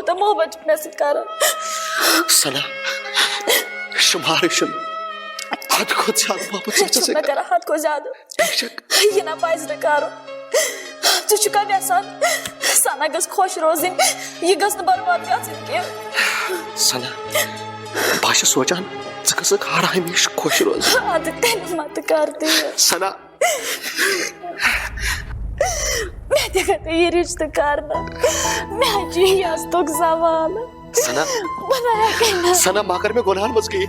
कूता मोहब्बत मे कर सना शुमार हद खुद ज्यादा मोहब्बत से कर हद को ज्यादा ये ना पाइज न करो तुझका व्यसन सना गस खुश रोजिन ये गस न बर्बाद गसिन के सना बाश सोचान गस हर हमेशा खुश रोज अद तेन मत करती सना मैं देखा ये रिश्ता करना मैं जी यास तो सवाल सना बनाया कहना सना माकर में गुनाह मच गई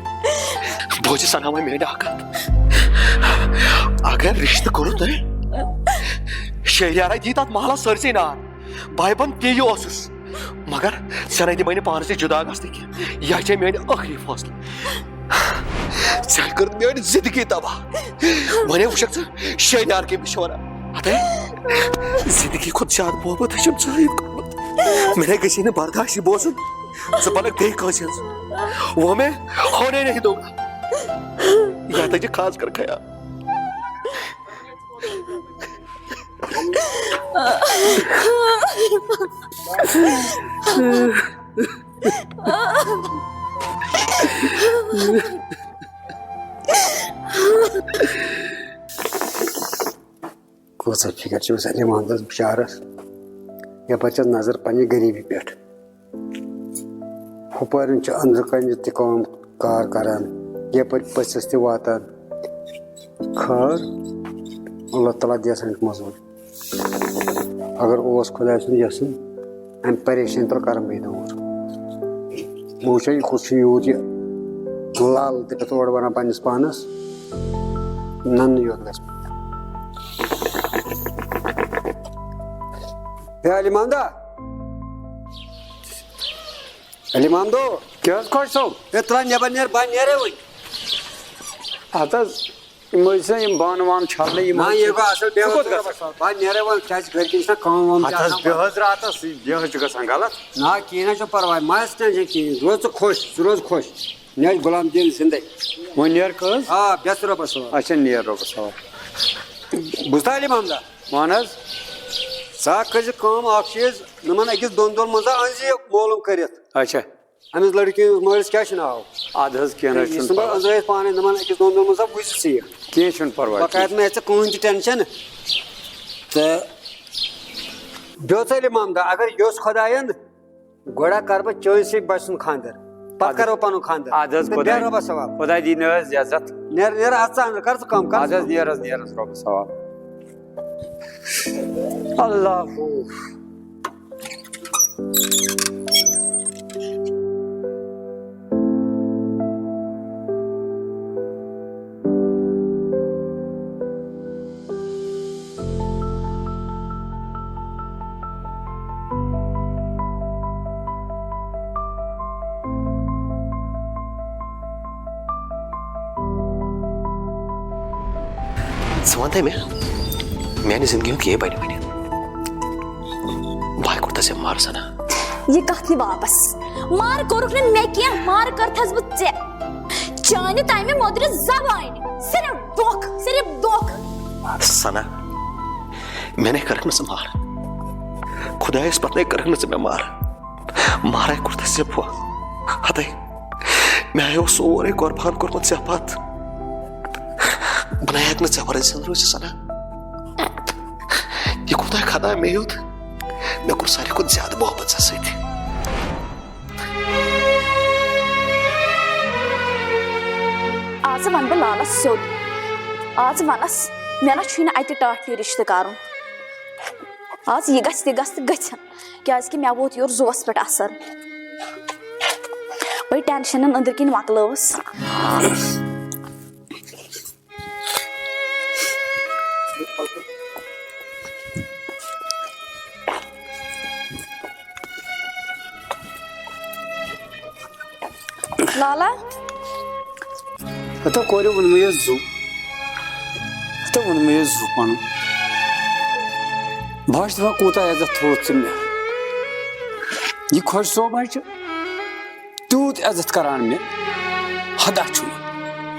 बोझ सना में मेरे डाका अगर रिश्ता करो तो शहरियारा जी तात माला सरसे ना भाईबंद ते ओसुस मगर सना दी मैंने पान से जुदा गस्ती की यह छे मेरे आखिरी फैसला कर मेरी जिंदगी तबाह मने वशक शहरियार के मशवरा अते जिंदगी खुद ज्यादा मोहब्बत है चाहिए मैंने किसी ने बर्दाश्त बोझ पलक देख वो मैं होने नहीं दूंगा या तुझे खास कर खाया कोसा फिकर अली मोहम्मद बिचारस यपर नजर पन्ने गरीबी पे हुपर अंदर कन तम कार करान यपर पचस तान खर अल्लाह ताला दियस मजबूर अगर ओस खुदा सुन यसन अम परेशान तो कर दूर मुझे खुद यूत लाल तोड़ वन पन्नस पानस नन योत ग अली मोहम्मदो क्या खुश सो त्रा नबर नेर बह नेरे वन अत बान वान छल ये असल बह नेरे वन क्या घर कम रात यह गलत ना कह पर्वा मस टेंशन कहें रोज रोज खुश ने गुलाम दीन जिंदे वो नेर हाँ बेस रोबस अच्छा नेर रोबस बुझता अली मोहम्मदा वन सा कर चीज नमन अकिस दोन दोन मजा अंज मालूम कर अच्छा अमिस लड़की मलिस क्या नाव अद अंज पाने नमन अकिस दोन दोन मजा बुझ कह पर्वा बकायद मे कौन टेंशन तो बेस अली मोहम्मदा अगर योस खुदायन गोड़ा कर बह चैन से बच खानदर पत करो पन खानदर रोबस सवाल खुदा दी इज्जत नेर कर कम कर रोबस सवाल अल्लाह समझते मैं मैंने जिंदगी में किए बने बने भाई कुर्ता से मार सना ये कथ वापस मार कोरुक ने मैं किया मार कर थस बुच्चे चाने टाइम में मोदर जबान सिर्फ दोख सना मैंने करने से मार खुदा इस पत्नी करने से मैं मारा कुर्ता से हुआ हते मैं वो सोरे कुर्बान कुर्बान से बात बनाया न जबरन संद्रो से सना ये खुदा खाना में यूथ मैं कुछ सारे को ज्यादा मोहब्बत से थी आज वन बह लालस सोद आज वनस मे ना अत टाटनी रिश्ते कर आज यह क्या मे वोत योर जोस पे असर वही टेंशन अंदर कन मकलवस लाला हता कोरे वन में जू हता वन में जू पन भाष दवा कोता इज्जत थोत मे ये खुश सोबा तूत इज्जत करान मे हदा छु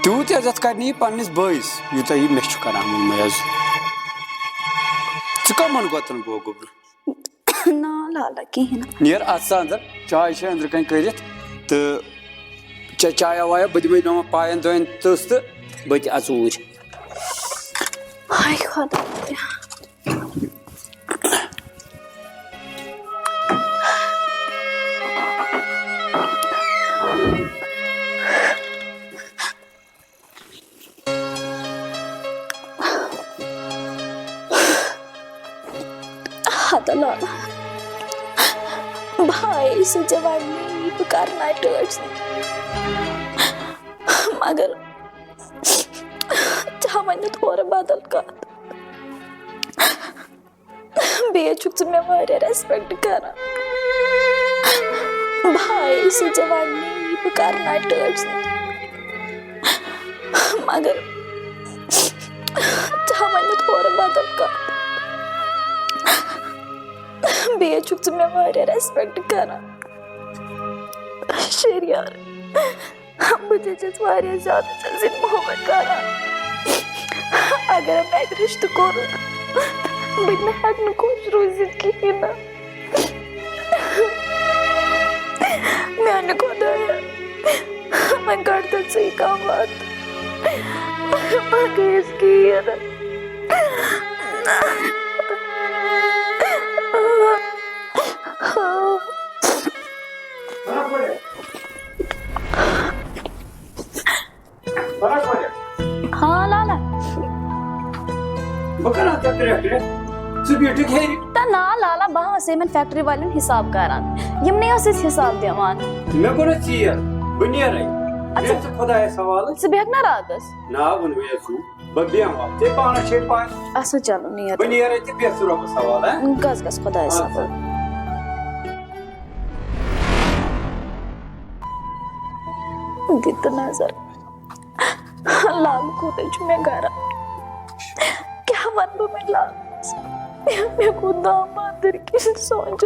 तूत इज्जत करनी पन्निस बइस युता ये मे छु करान मे च कमन गोतन गो गोबर ना लाला कहीं नेर अत अंदर चाय अंदर कन कर तो चाया वाया बह दिमे नम पायन दोन तस तो बह अूर हाय खुदा हद लाला भाई से जवाब नहीं करना टर्च मगर चाहन थोड़ा बदल कत बे मे वारिया रेस्पेक्ट कर भाई से जवाब नहीं करना टर्च मगर चाहन थोड़ा बदल कत बे मे वारिया रेस्पेक्ट कर शरियार बहुत वारिया ज्यादा मोहब्बत कर अगर मैं रिश्ते कोर बह हेक खुश रोजित कहें मैं खुदाया मैं करता सही कम बात गई कहें हाँ लाला ना लाला बह सीमेंट फैक्ट्री वाले हिसाब करान यम नहीं हिसाब दिवान मे को चीर बह खुदा सवाल बेह ना रातस ना वन बह पान अच्छा चलो नीर बह सवाल गस गस खुदा सवाल दित नजर लाल खुद मैं घर क्या वन बह मैं लाल मैं खुद अंदर की सोच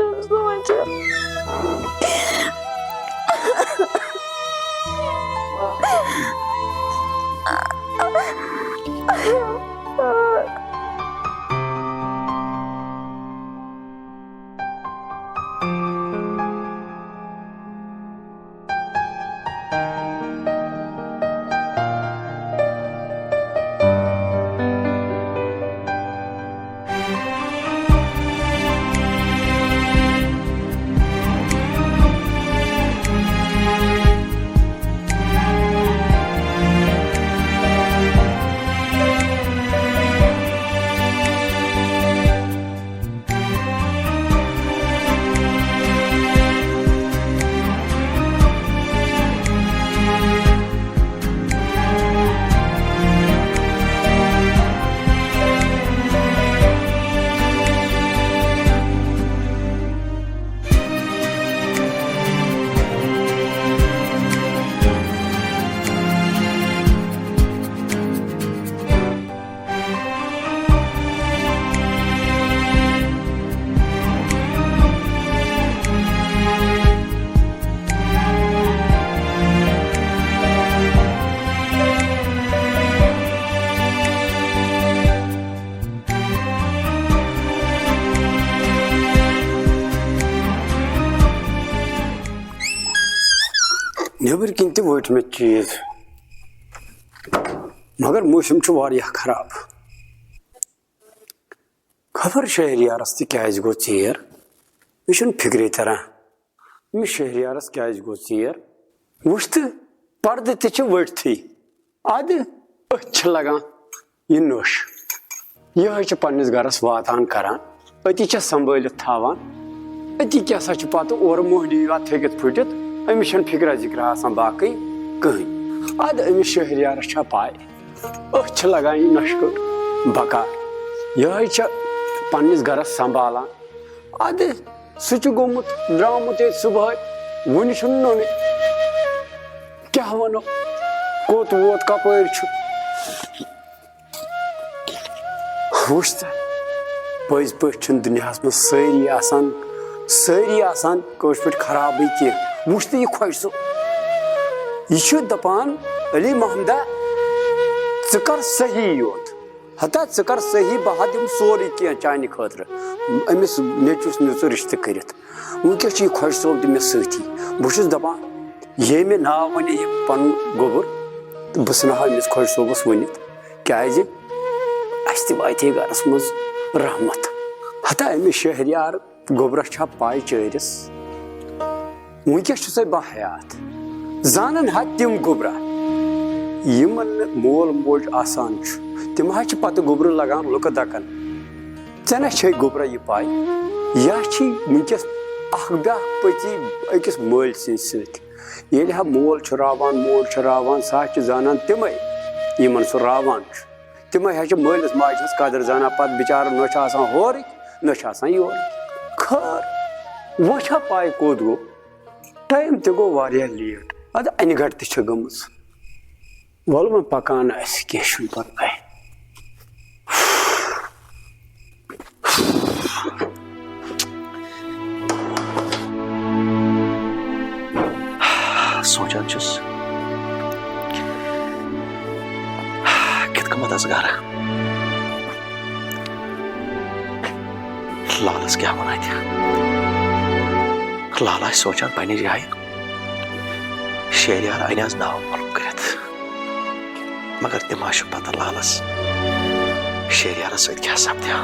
नबर कन वट मे चीज मगर मौसम खराब खबर शहरियारस क्या गो चीर मे फिक्रे तरह शहरियारस क्या गो चीर वुच तो पर्द तथी अद अथ लगान यह नोश यह पन्निस गरस वातान करान अति संभालित थावान अति क्या पत और मोहनी थकित फुटित अमिस फिक्रा जिक्रा बाकी कहीं अद अमिस शहरियारस पाए अथ लगान यह नशक बकार यह पन्निस गरस संभालान अद सह गोमुत द्रामुत सुबह वन नोन क्या वनो कोत वोत कपर वुच पज पे दुनिया में सारी आसान पे खराब कह वुच तो यह खुश सो यह दपान अली महमदा कर सही योत हता च कर सही बहा दिम सोरे कह चाने खतर अमिस नेचुस नीच रिश्ते करित वनकस खुश सोब दिम सती बहुत दपान ये मे नाव वन पन गोबर तो बह ना अमिस खुश सोबस वन क्या वाते गरस मज रहमत हता अमिस शहरियार गोबरस छा पाई चरिस वनकस बहयात जानन हा तिम गोबरा यमन मोल मोज आसान तिम पत गोबर लगान लुक दकन ऐना छे गोबरा यह पाई या वनकस ब्या पति अकिस मल सद हा मोल रावान सा जानान तमें यमन सह रावान तमें मलिस माज हज कदर जाना पत बिचार न होर न योर खर वो पाई कोद गो टाइम ते गो वारिया लेट अद अन गट त गमज वल वो पकान कह पत सोचान कित कमत गर लालस क्या वन लाल सोचान पन्ने जाए शहरियार अन नाव मालूम कर मगर तिम पता लालस शहरियार सत क्या सपद्या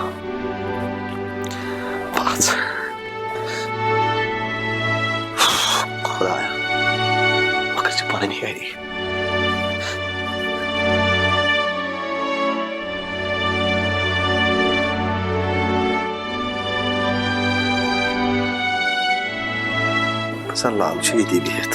खुदाया पन यारी लाल ये बिहत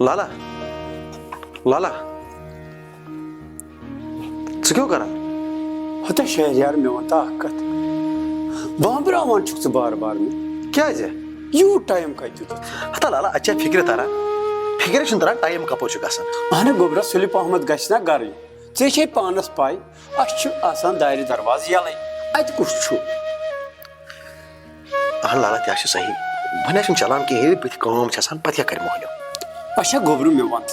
लाला लाला क्यों करा हता शहरियार मे वन कत बाबरावान बार बार मे क्या यू टाइम कत हता लाला अच्छा फिक्र तारा फिक्र तारा टाइम कपो अहन गोबरा सुलिप अहमद गना गर ऐ पानस पाई असान दार दरवाज यल अत कुछ लाला क्या सही वन चलान कहें बत पे क्या कर मोहनो अच्छा गोबर मे वन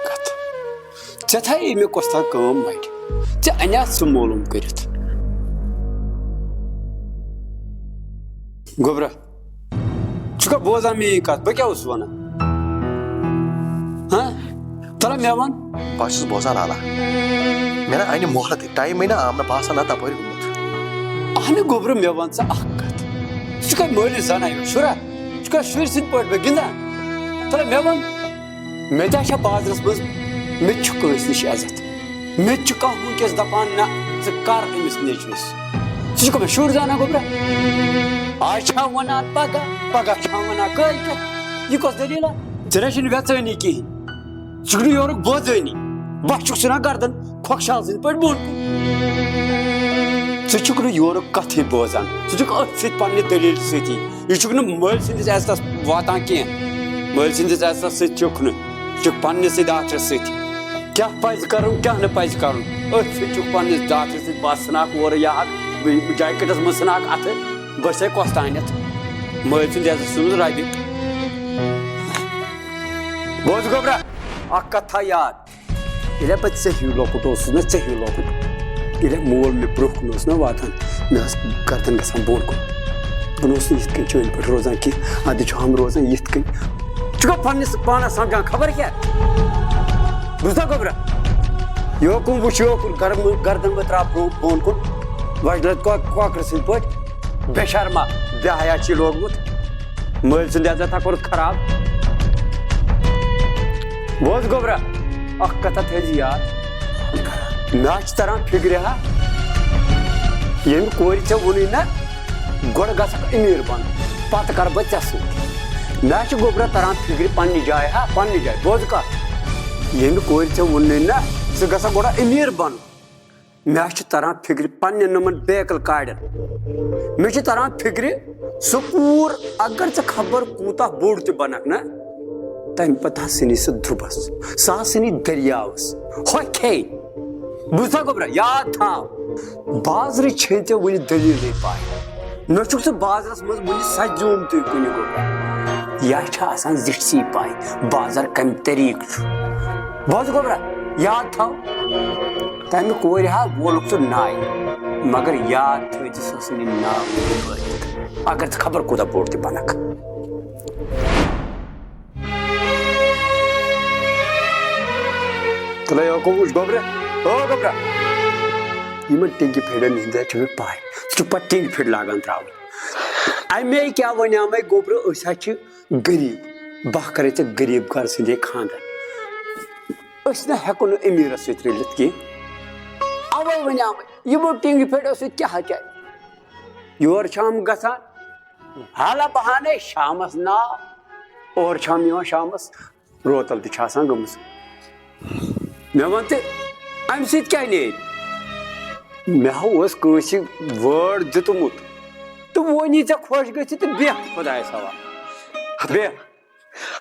कत ऐ मे कस मट अना सह मालूम कर गोबरा चुका बोजान मे कत बह क्या वन हाँ तला मे वन बहुत बोजान लाला मे ना अन मोहलत टाइम ना आम बसान ना तप गुत अहन गोबर मे वन कत चुका मलिस जाना शुरा चुका शुर सद पे गिंदान तला मे वन मे बाजरस मज मे नश इज्जत मे कह वनकस दपान ना कर अमिस नेचुस सह मे शुर जाना गोबरा आज वनान पगह पगह वना कल यह कस दलीला ऐ वेचनी कहें सह योर बोजनी बह ना गर्दन खोखशाल सद पे बोन सह योर कथ बोजान सह अथ पे दलील सती यह मल सदस इज्जत वातान कह मल सदस इज्जत सुख पन्नस दातर सत क्या पज कर क्या न पज कर पन्नस दातर सत बह सनाक और या जैकेटस मज सनाक अथ बस कस तान मल सद इज्जत सुन रबि बोज गोबरा कथा याद ये पे ह्यू लकुट ना ह्यू लकुट ये मोल मे ब्रोह ना वातान मे गर्दन ग बोन कुन बह ये चन पे रोजान कह अद हम रोजान ये चुका पन्नस पानस समझान खबर क्या बुझा गोबरा योकुन वो योकुन गर्दन में त्रा बोन कुन वजलत कॉकर सद पे बेशर्मा बेहया लोगमुत मल सद इज्जत कोर खराब बोज गोबरा कथा थे याद मे तरह फिक्र हा ये कोर ऐ वोन ना गोड़ गक अमीर बन पत कर बह ऐ मे गोबरा तरह फिक्र पन्ने जाए हा पन्ने जाए बोज कत ये कोर ऐ वोन ना सह ग गोड़ अमीर बन मे तरह फिक्र पन्ने नमन बेकल काड़न मे तरह फिक्र सह कूर अगर ऐ खबर कूता बोड़ त बनक ना तम पता सनी सह ध्रुबस सह सनी दरियावस हे बुझा गोबरा याद था बाजर छे वे वन दलील पाए मे छुक स बाजारस मज वुनि सजूम तुई कुनि गोब्रा या छ आसान जिटसी पाई बाजार कम तरीक छु बोज गोब्रा याद थाव तमे कोर हा बोलक तो नाय मगर याद थ जिसनी नाम अगर खबर कोदा बोर्ड बनक तला यो को उस गोब्रा ओ गोब्रा इमन टिंगी फेडन हिंदा छ पाई छु पटिंग फेड लागन त्राव अमे क्या वन्या मै गोब्रा असा छ गरीब बाह करे छ गरीब घर से खानदान अस न हेकुन अमीर सत रलित की अवे वन्या मै यमो टिंगी फेड अस क्या हक योर शाम गसान हाला बहाने शामस ना और शाम यो शामस रोतल ति छासान गमस मे वनते अम सत क्या ने मे हस कस वर्ड दितमुत तो वनी ऐ खुश गि तो बेह खुदाय सवाल बेह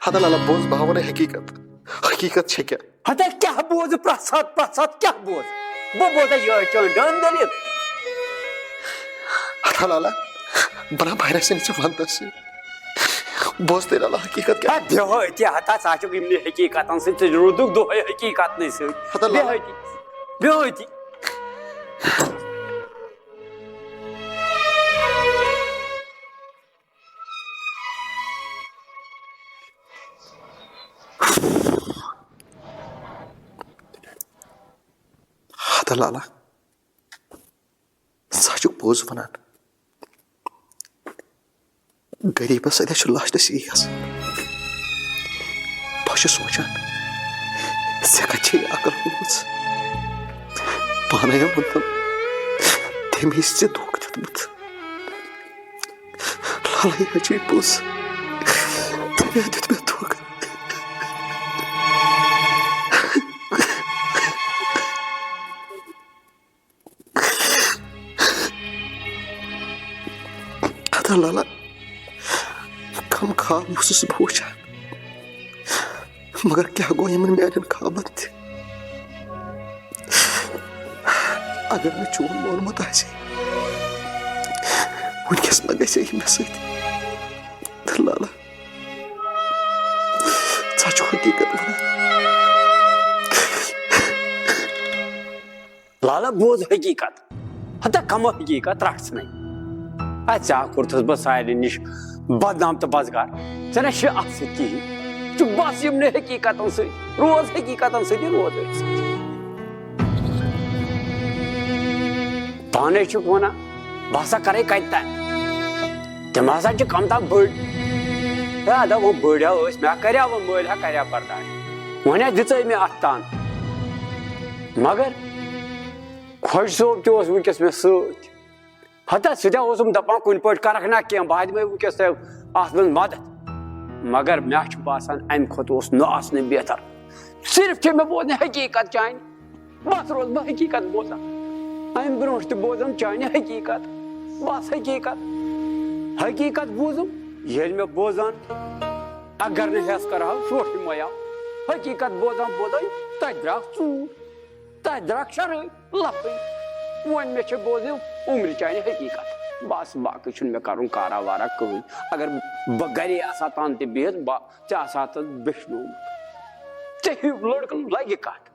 हदा लाला बोझ भावना हकीकत छे क्या हता क्या बोझ प्रसाद क्या बोझ वो बोझ ये चंदन दलित हदा लाला बना भाईरा से नीचे वांता से बोझ तेरा ला हकीकत क्या बेह इति हता साचो इमने हकीकत से रुदुक दो हकीकत नहीं से हदा लाला बेह इति हदा लाला साचुक बोझ वनान गरीबस सदा लास्टस यी बह सोचान ऐ कछ अकल होमस पाने वोन तमिस धोख दितमुत लाला यह अजीब पोज तमे दित मे धोख हदा लाला कम ख्वाब उस वुचान मगर क्या गो यमन मेन ख्वाबन थ अगर मे चोन मोनमुत वनकस मा गई मे सत लाला च हकीकत लाला बोझ हकीकत हता कम हकीकत रट्स नहीं अच्छा कुर्तस बस सारे निश बदनाम तो बजगार चना शे अस कहीं चु बस यमने हकीकत से रोज हकीकत से रोज पाने छु वना भाषा करे कत तम हसा कम तम बड़ अदा वो बड़ा मे कर वो मल हा कर बर्दाश्त वन दिच मे अत तान मगर खुश सोब तो वनकस मे सत हता सदा दपान कुन पे करक ना क्या बाद में वनकस अत मज मदद मगर मे बासान अम खुद न आसन बेहतर सिर्फ मे बोजन हकीकत चान बस रोज बह हकीकत बोजान अम ब्रोह तो बोजन चान हकीकत बस हकीकत बूजुम ये मे बोजान अगर नस कर शोश मोया हकीकत बोजान बोजान तत द्रा चूर तत द्रा शर लफ वन मे बोज उम्र चान हकीकत बस बाकी मे कर कारा वारा कहीं अगर बह गे तान बिहत चे बिश्नोमुत चे लड़क लगे कत